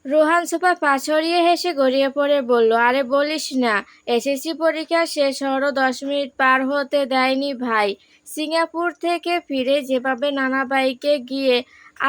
রোহান সোফায় পা ছড়িয়ে হেসে গড়িয়ে পড়ে বলল, আরে বলিস না, এসএসসি পরীক্ষা শেষ হওয়ারও 10 মিনিট পার হতে দেয়নি ভাই। সিঙ্গাপুর থেকে ফিরে যেভাবে নানাভাইকে গিয়ে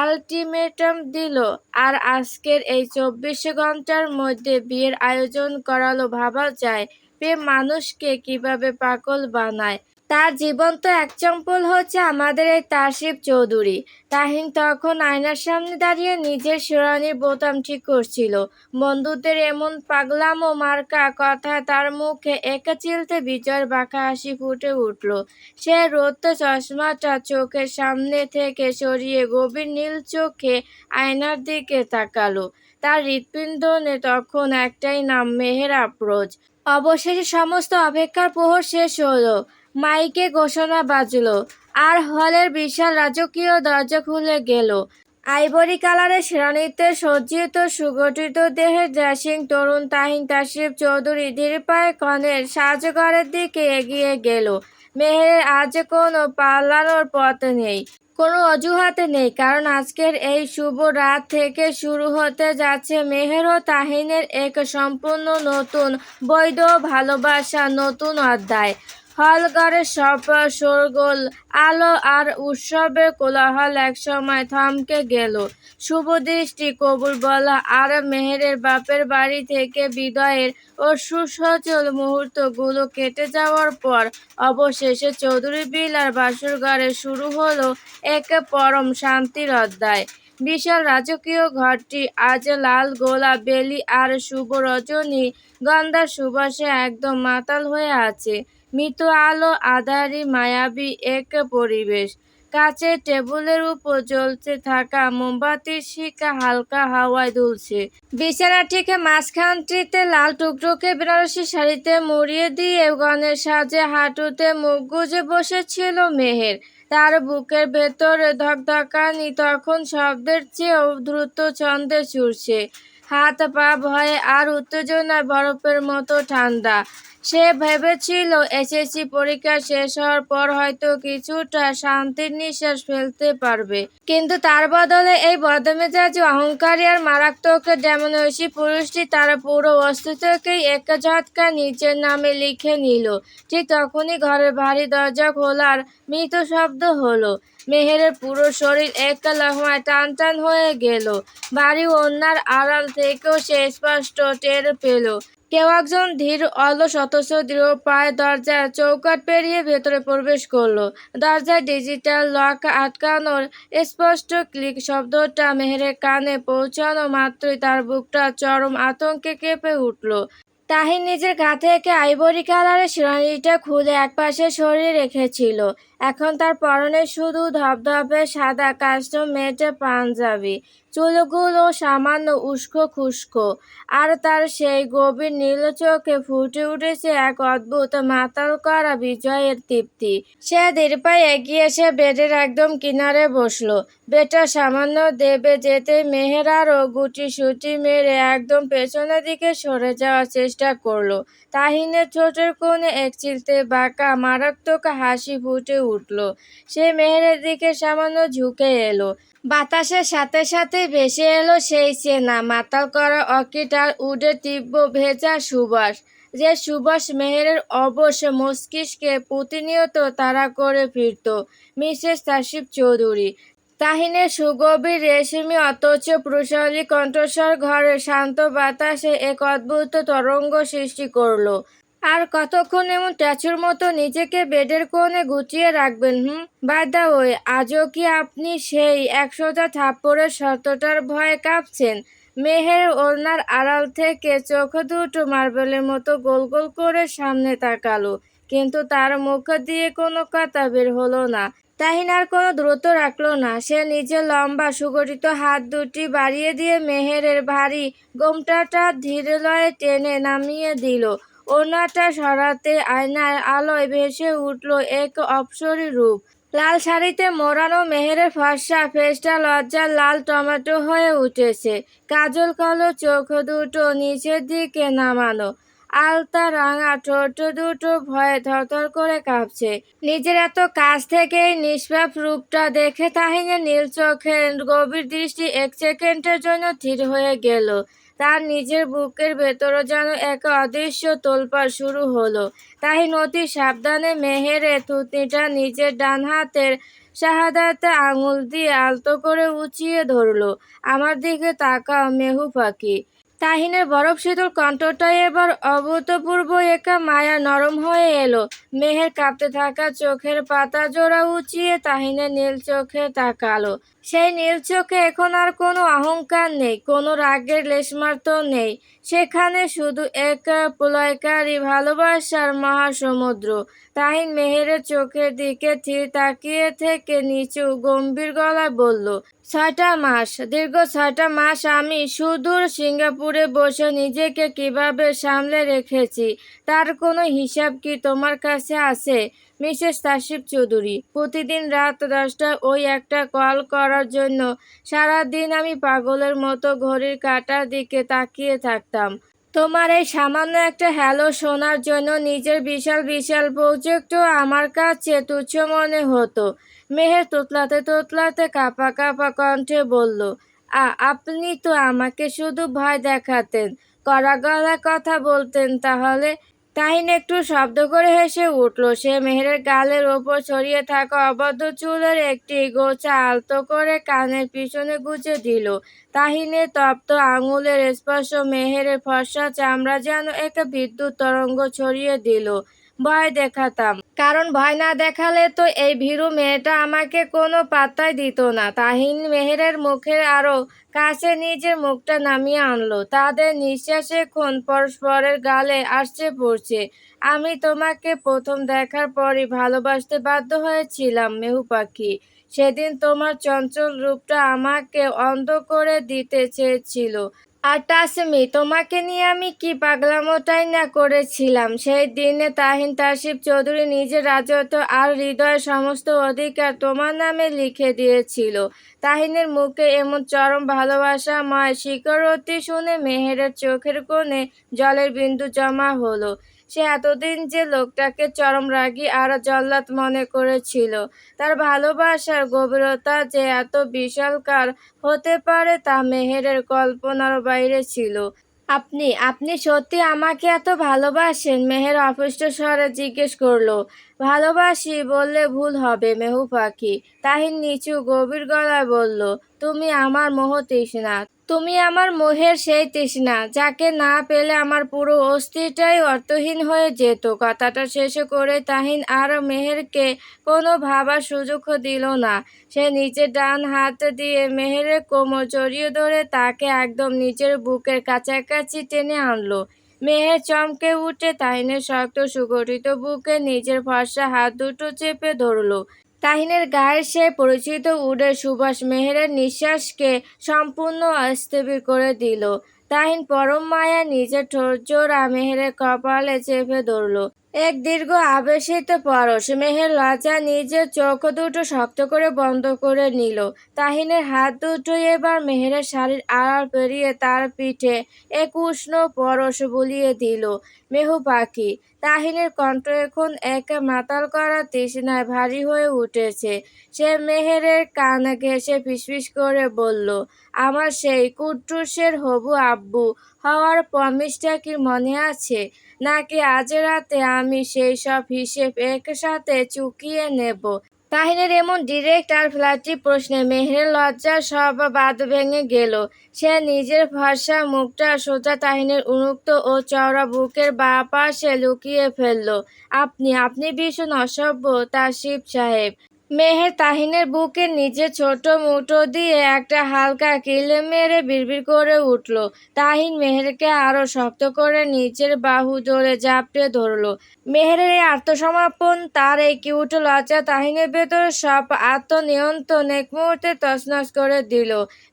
আলটিমেটাম দিল, আর আজকের এই 24 ঘন্টার মধ্যে বিয়ের আয়োজন করালো, ভাবা যায় প্রেম মানুষকে কিভাবে পাগল বানায়। তার জীবন্ত এক্সাম্পল হচ্ছে আমাদের এই তাসিফ চৌধুরী। তাহিন তখন আয়নার সামনে দাঁড়িয়ে নিজের শেরওয়ানির বোতাম ঠিক করছিল। বন্ধুদের এমন পাগলামো মার্কা কথা তার মুখে একা চিলতে বিজয়ের বাঁকা হাসি ফুটে উঠল। সে রোদ চশমাটা চোখের সামনে থেকে সরিয়ে গভীর নীল চোখে আয়নার দিকে তাকালো। তার হৃৎপিণ্ডে তখন একটাই নাম, মেহের আফরোজ। অবশেষে সমস্ত অপেক্ষার প্রহর শেষ হলো। মাইকে ঘোষণা বাজলো, আর হলের বিশাল রাজকীয় দরজা খুলে গেল। আইভরি কালারের শেরওয়ানিতে সজ্জিত সুগঠিত দেহের ড্রেসিং তরুণ তাহিন তাসরিফ চৌধুরী ধীর পায়ে কনের সাজঘরের দিকে এগিয়ে গেল। মেহেরের আজ কোনো পালানোর পথ নেই, কোনো অজুহাত নেই, কারণ আজকের এই শুভ রাত থেকে শুরু হতে যাচ্ছে মেহের ও তাহিনের এক সম্পূর্ণ নতুন বৈধ ভালোবাসা, নতুন অধ্যায়। হলঘরের সব শোরগোল, আলো আর উৎসবের কোলাহল একসময় থমকে গেল। শুভ দৃষ্টি কবুল বলা আর মেহেরের বাপের বাড়ি থেকে বিদায়ের ও সুসজল মুহূর্তগুলো কেটে যাওয়ার পর অবশেষে চৌধুরী বিলার বাসরঘরে শুরু হলো এক পরম শান্তির অধ্যায়। বিশাল রাজকীয় ঘরটি আজ লাল গোলাপ বেলি আর শুভ রজনী গন্ধার সুবাসে একদম মাতাল হয়ে আছে। মৃদু আলো, আঁধারি, মায়াবী এক পরিবেশ। কাচের টেবিলের উপর জ্বলতে থাকা মোমবাতির শিখা হালকা হাওয়ায় দুলছে। বিছানাটিকে মাঝখানটিতে লাল টুকটুকে বেনারসি শাড়িতে মুড়িয়ে দিয়ে গনের সাজে হাঁটুতে মুখ গুজে বসেছিল মেহের। তার বুকের ভেতরে ধকধকানি তখন শব্দের চেয়েও দ্রুত ছন্দে ছুটছে। হাত পা ভয়ে আর উত্তেজনায় বরফের মতো ঠান্ডা। সে ভেবেছিল এসএসসি পরীক্ষা শেষ হওয়ার পর হয়তো কিছুটা শান্তির নিঃশ্বাস ফেলতে পারবে, কিন্তু তার বদলে এই বদমেজাজি, অহংকারী আর মারাত্মক ডেমনৈশী পুরুষটি তার পুরো অস্তিত্বকেই এক ঝটকা নিজের নামে লিখে নিল। ঠিক তখনই ঘরের ভারী দরজা খোলার মৃদু শব্দ হলো। মেহেরের পুরো শরীর এক লহমায় টান টান হয়ে গেল। ভারী ওড়নার আড়াল থেকেও সে স্পষ্ট টের পেল কেউ একজন ধীর, অলস অথচ দৃঢ় পায়ে দরজার চৌকাঠ পেরিয়ে ভেতরে প্রবেশ করলো। দরজায় ডিজিটাল লক আটকানোর স্পষ্ট ক্লিক শব্দটা মেহেরের কানে পৌঁছানো মাত্রই তার বুকটা চরম আতঙ্কে কেঁপে উঠল। তাহির নিজের গা থেকে আইভরি কালারের শেরওয়ানিটা খুলে একপাশে সরিয়ে রেখেছিল। এখন তার পরনে শুধু ধবধবে সাদা কাস্টম মেড পাঞ্জাবি, চুলগুলো সামান্য উস্কো খুস্কো, আর তার সেই গভীর নীল চোখে ফুটে উঠেছে এক অদ্ভুত মাতাল করা বিজয়ের তৃপ্তি। সে ধীর পায়ে এগিয়ে এসে বেডের একদম কিনারে বসলো। বেডটা সামান্য দেবে যেতে মেহের আরও গুটিসুটি মেরে একদম পেছনের দিকে সরে যাওয়ার চেষ্টা করলো। তাহিনের ঠোঁটের কোণে এক চিলতে বাঁকা মারাত্মক হাসি ফুটে উঠল। সে মেহেরের দিকে সামান্য ঝুঁকে এলো। বাতাসের সাথে সাথে ভেসে এলো সেই চেনা মাতাল করা অর্কিড আর উডের তীব্র ভেজা সুবাস, যে সুবাস মেহেরের অবশ মস্তিষ্কে প্রতিনিয়ত তাড়া করে ফিরত। মিসেস তাসরিফ চৌধুরী। তাহিনের সুগভীর রেশমি অথচ প্রশালী কণ্ঠস্বর ঘরের শান্ত বাতাসে এক অদ্ভুত তরঙ্গ সৃষ্টি করলো। আর কতক্ষণ এমন স্ট্যাচুর মতো নিজেকে বেডের কোণে গুটিয়ে রাখবেন? বাই দ্য ওয়ে, আজও কি আপনি সেই 100টা থাপ্পড়ের শর্তটার ভয়ে কাঁপছেন? মেহের ওড়নার আড়াল থেকে চোখ দুটো মার্বেলের মতো গোল গোল করে সামনে তাকালো, কিন্তু তার মুখ দিয়ে কোনো কথা বের হলো না। তাহিন আর কোনো দ্রুত রাখলো না। সে নিজের লম্বা সুগঠিত হাত দুটি বাড়িয়ে দিয়ে মেহেরের ভারী গোমটাটা ধীর লয়ে টেনে নামিয়ে দিল। ওড়নাটা সরাতে আয়নার আলোয় ভেসে উঠল এক অপ্সরী রূপ। লাল শাড়িতে মোড়ানো মেহেরের ফর্সা ফেসটা লজ্জার লাল টমেটো হয়ে উঠেছে। কাজল কালো চোখ দুটো নিচের দিকে নামানো, আলতা রাঙা ঠোঁট দুটো ভয়ে থরথর করে কাঁপছে। নিজের এত কাছ থেকে এই নিষ্পাপ রূপটা দেখে তাহিনের নীল চোখের গভীর দৃষ্টি এক সেকেন্ডের জন্য থির হয়ে গেল। তার নিজের বুকের ভেতরও যেন এক অদৃশ্য তোলপাড় শুরু হলো। তাহিন অতি সাবধানে মেহেরের থুতনিটা নিজের ডান হাতের শাহাদাতে আঙুল দিয়ে আলতো করে উঁচিয়ে ধরলো। আমার দিকে তাকাও মেহু পাখি। তাহিনের বরফ শীতল কণ্ঠটাই এবার অভূতপূর্ব একা মায়া নরম হয়ে এলো। মেহের কাঁপতে থাকা চোখের পাতা জোড়া উঁচিয়ে তাহিনের নীল চোখে তাকালো। সেই নীল চোখে এখন আর কোনো অহংকার নেই, কোনো রাগের লেশমাত্র নেই। সেখানে শুধু এক প্রলয়কারী ভালোবাসার মহাসমুদ্র। তাহিন মেহেরের চোখের দিকে ধীর তাকিয়ে থেকে নিচু গম্ভীর গলায় বলল, 6টা মাস, দীর্ঘ 6টা মাস আমি সুদূর সিঙ্গাপুরে বসে নিজেকে কিভাবে সামলে রেখেছি তার কোনো হিসাব কি তোমার কাছে আছে মিসেস তাসিফ চৌধুরী? প্রতিদিন রাত 10টায় ওই একটা কল করার জন্য সারাদিন আমি পাগলের মতো ঘড়ির কাঁটার দিকে তাকিয়ে থাকতাম। তোমার এই সামান্য একটা হ্যালো শোনার জন্য নিজের বিশাল বিশাল প্রজেক্টও আমার কাছে তুচ্ছ মনে হতো। মেহের তোতলাতে তোতলাতে কাঁপা কাঁপা কণ্ঠে বলল, আপনি তো আমাকে শুধু ভয় দেখাতেন, কড়া গলায় কথা বলতেন তাহলে? তাহিন একটু শব্দ করে হেসে উঠল। সে মেহেরের গালের ওপর ছড়িয়ে থাকা অবদ্ধ চুলের একটি গোছা আলতো করে কানের পিছনে গুজে দিল। তাহিনের তপ্ত আঙুলের স্পর্শ মেহেরের ফর্সা চামড়া যেন এক বিদ্যুৎ তরঙ্গ ছড়িয়ে দিল। ভয় দেখাতাম, কারণ ভয় না দেখালে তো এই ভীরু মেয়েটা আমাকে কোনো পাত্তাই দিত না। তাহিন মেহেরের মুখের আরো কাছে নিজের মুখটা নামিয়ে আনলো। তাদের নিঃশ্বাস এখন পরস্পরের গালে আসছে পড়ছে। আমি তোমাকে প্রথম দেখার পরই ভালোবাসতে বাধ্য হয়েছিলাম মেহু পাখি। সেদিন তোমার চঞ্চল রূপটা আমাকে অন্ধ করে দিতে চেয়েছিল। আর তাসমি, তোমাকে নিয়ে আমি কি পাগলামোটাই না করেছিলাম। সেই দিনে তাহিন তাসিফ চৌধুরী নিজের রাজত্ব আর হৃদয়ের সমস্ত অধিকার তোমার নামে লিখে দিয়েছিল। তাহিনের মুখে এমন চরম ভালোবাসাময় স্বীকারোক্তি শুনে মেহেরের চোখের কোণে জলের বিন্দু জমা হলো। সে এতদিন যে লোকটাকে চরম রাগী আর জল্লাদ মনে করেছিল, তার ভালোবাসার গভীরতা যে এত বিশালকার হতে পারে তা মেহেরের কল্পনার বাইরে ছিল। আপনি আপনি সত্যি আমাকে এত ভালোবাসেন? মেহের অপুষ্ট স্বরে জিজ্ঞেস করলো। ভালোবাসি বললে ভুল হবে মেহু পাখি। তাহিন নিচু গভীর গলায় বলল, তুমি আমার মোহ তৃষ্ণা, তুমি আমার মোহের সেই তৃষ্ণা যাকে না পেলে আমার পুরো অস্তিত্বটাই অর্থহীন হয়ে যেত। কথাটা শেষ করে তাহিন আর মেহেরকে কোনো ভাবার সুযোগও দিল না। সে নিজের ডান হাত দিয়ে মেহেরের কোমর জড়িয়ে ধরে তাকে একদম নিজের বুকের কাছাকাছি টেনে আনলো। মেহের চমকে উঠে তাহিনের শক্ত সুগঠিত বুকে নিজের ফর্সা হাত দুটো চেপে ধরলো। তাহিনের গায়ের সেই পরিচিত উডের সুবাস মেহেরের নিঃশ্বাসকে সম্পূর্ণ অস্থির করে দিল। তাহিন পরম মায়ায় নিজের ঠোঁট জোড়া মেহেরের কপালে চেপে ধরল। এক দীর্ঘ আবেশিত পরশ। মেহের লজ্জা নিজের চোখ দুটো শক্ত করে বন্ধ করে নিল। তাহিনের হাত দুটোই এবার মেহেরের শাড়ির আড়াল পেরিয়ে তার পিঠে এক উষ্ণ পরশ বুলিয়ে দিল। মেহু পাখি। তাহিনের কণ্ঠ এখন এক মাতাল করা তৃষ্ণায় ভারী হয়ে উঠেছে। সে মেহেরের কান ঘেঁষে ফিসফিস করে বলল, আমার সেই কুট্টুসের হবু আব্বু হওয়ার প্রমিসটা কি মনে আছে? নাকি আজ রাতে আমি সেই সব হিসেব একসাথে চুকিয়ে নেব? তাহিনের এমন ডিরেক্ট আর ফ্ল্যাটি প্রশ্নে মেহেরের লজ্জার সব বাঁধ ভেঙে গেল। সে নিজের ফর্সা মুখটা সোজা তাহিনের উন্মুক্ত ও চওড়া বুকের বাঁ পাশে লুকিয়ে ফেলল। আপনি আপনি ভীষণ অসভ্য তাসিফ সাহেব। মেহের তাহিনের বুকে নিজের ছোট মুঠো দিয়ে একটা হালকা কিলে মেরে বিড়বিড় করে উঠল। তাহিন মেহেরকে আরো শক্ত করে নিজের বাহু ধরে জাপটে ধরল। মেহেরের এই আত্মসমর্পণ, তার এই কিউট লজ্জা তাহিনের ভেতর সব আত্মনিয়ন্ত্রণ এক মুহূর্তে তছনছ করে দিল।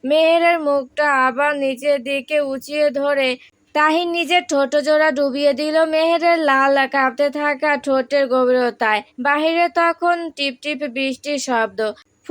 মেহেরের মুখটা আবার নিজের দিকে উঁচিয়ে ধরে তাহিন নিজের ঠোঁট জোড়া ডুবিয়ে দিল মেহেরের লাল কাঁপতে থাকা ঠোঁটের গভীরতায়। বাহিরে তখন টিপ টিপ বৃষ্টির শব্দ।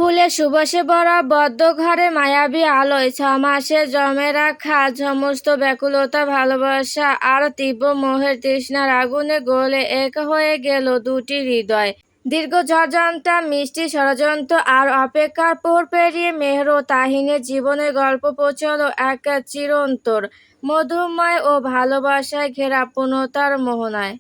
ফুলের সুবাসে ভরা বদ্ধ ঘরে মায়াবী আলোয় 6 মাসে জমে রাখা সমস্ত ব্যাকুলতা, ভালোবাসা আর তীব্র মোহের তৃষ্ণার আগুনে গলে এক হয়ে গেল দুটি হৃদয়। দীর্ঘ ঝড়ঝঞ্ঝা, মিষ্টি ষড়যন্ত্র আর অপেক্ষার প্রহর পেরিয়ে মেহর ও তাহিনের জীবনের গল্প পৌঁছালো এক চিরন্তর মধুময় ও ভালোবাসায় ঘেরা পূর্ণতার মোহনায়।